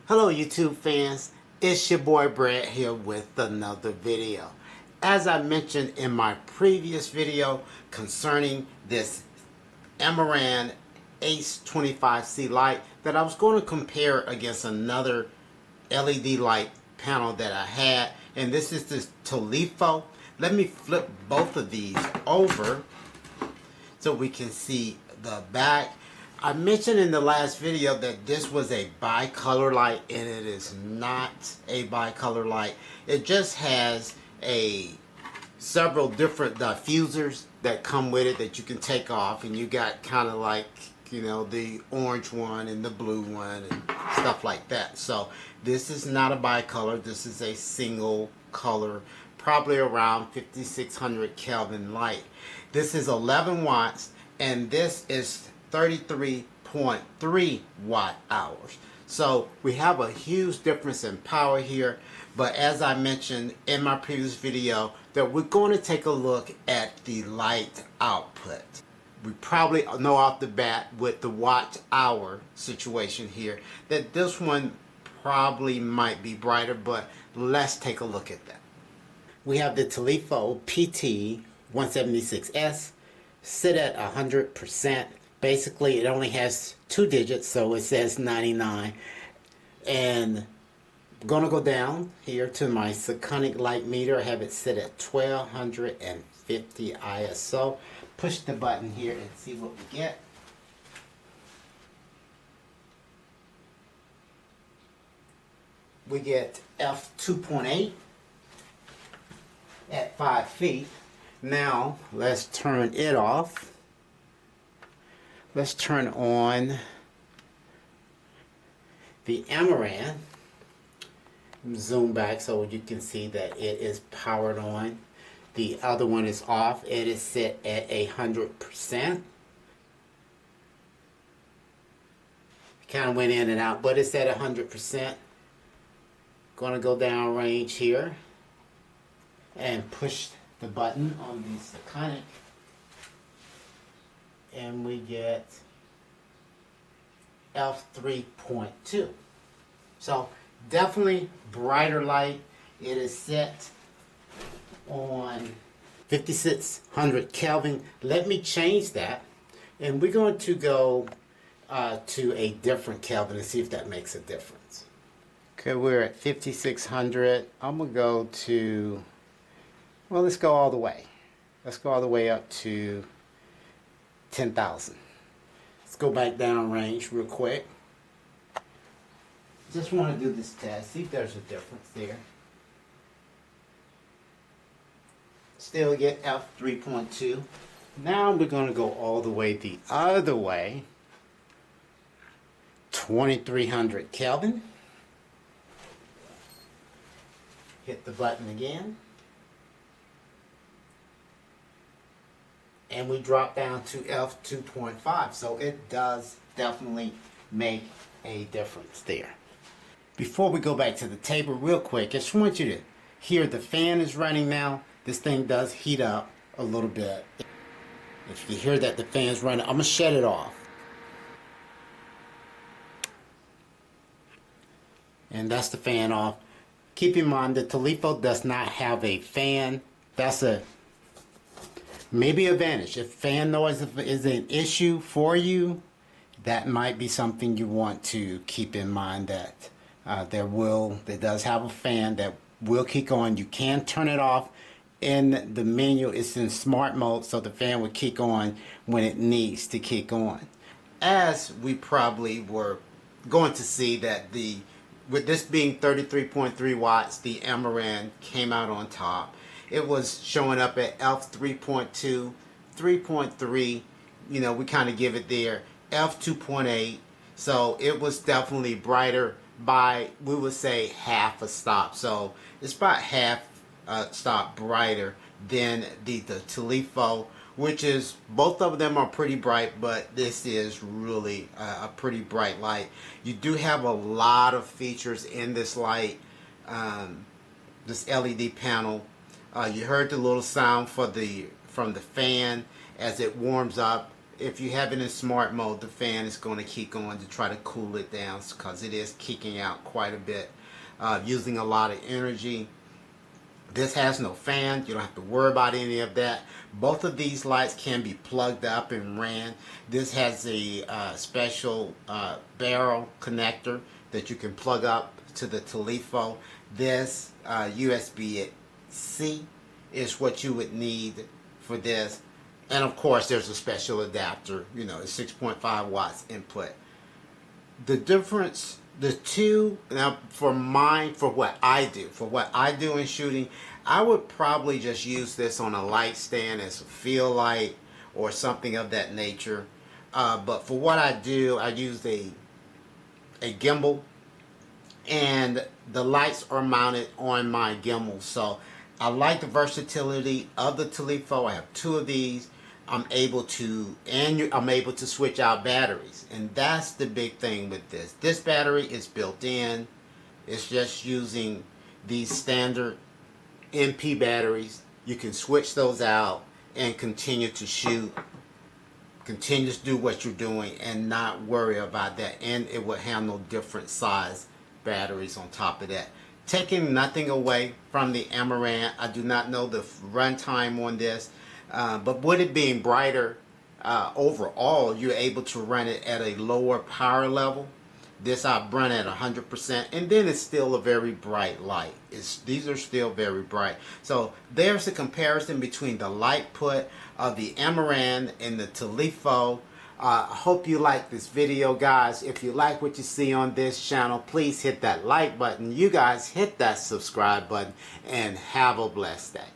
Hello YouTube fans, it's your boy Brad here with another video. As I mentioned in my previous video concerning this Amaran Ace 25C light, that I was going to compare against another LED light panel that I had, and this is this Tolifo. Let me flip both of these over so we can see the back. I mentioned in the last video that this was a bicolor light, and it is not a bicolor light. It just has several different diffusers that come with it that you can take off, and you got kind of like, you know, the orange one and the blue one and stuff like that. So this is not a bicolor. This is a single color, probably around 5600 Kelvin light. This is 11 watts, and this is 33.3 watt hours. So we have a huge difference in power here, but as I mentioned in my previous video, that we're going to take a look at the light output. We probably know off the bat with the watt hour situation here that this one probably might be brighter, but let's take a look at that. We have the Tolifo PT-176S sit at 100%. Basically, it only has 2 digits, so it says 99. And I'm going to go down here to my Seconic light meter. I have it set at 1250 ISO. Push the button here and see what we get. We get f2.8 at 5 feet. Now, let's turn it off. Let's turn on the Amaran. Zoom back so you can see that it is powered on. The other one is off. It is set at 100%. Kind of went in and out, but it's at 100%. Going to go down range here and push the button on the Seconic, and we get f3.2. So definitely brighter light. It is set on 5600 Kelvin. Let me change that, and we're going to go to a different Kelvin and see if that makes a difference. Okay, we're at 5600. I'm gonna go to, well, let's go all the way. Let's go all the way up to 10,000. Let's go back down range real quick. Just want to do this test, see if there's a difference there. Still get f3.2. Now we're going to go all the way the other way. 2300 Kelvin. Hit the button again. And we drop down to f2.5. So it does definitely make a difference there. Before we go back to the table real quick, I just want you to hear the fan is running now. This thing does heat up a little bit. If you hear that the fan's running, I'm going to shut it off. And that's the fan off. Keep in mind the Tolifo does not have a fan. That's a maybe advantage. If fan noise is an issue for you, that might be something you want to keep in mind, that it does have a fan that will kick on. You can turn it off in the menu. It's in smart mode, so the fan will kick on when it needs to kick on. As we probably were going to see that with this being 33.3 watts, the Amaran came out on top. It was showing up at f3.2, 3.3, you know, we kind of give it there, f2.8. So it was definitely brighter by, we would say, half a stop. So it's about half a stop brighter than the Tolifo, which is, both of them are pretty bright, but this is really a pretty bright light. You do have a lot of features in this light, this LED panel. You heard the little sound from the fan as it warms up. if you have it in smart mode, the fan is going to keep going to try to cool it down because it is kicking out quite a bit, using a lot of energy. This has no fan. You don't have to worry about any of that. Both of these lights can be plugged up and ran. This has a special barrel connector that you can plug up to the Tolifo. This USB-C is what you would need for this. And of course there's a special adapter, you know, it's 6.5 watts input. The difference, the two, now for what I do in shooting, I would probably just use this on a light stand as a field light or something of that nature. But for what I do, I use a gimbal, and the lights are mounted on my gimbal. So I like the versatility of the Tolifo. I have two of these. I'm able to switch out batteries, and that's the big thing with this. This battery is built in. It's just using these standard MP batteries. You can switch those out and continue to shoot, continue to do what you're doing, and not worry about that. And it will handle different size batteries on top of that. Taking nothing away from the Amaran, I do not know the runtime on this. But with it being brighter, overall, you're able to run it at a lower power level. This I run at 100%, and then it's still a very bright light. These are still very bright. So there's a comparison between the light put of the Amaran and the Tolifo. I hope you like this video, guys. If you like what you see on this channel, please hit that like button. You guys hit that subscribe button, and have a blessed day.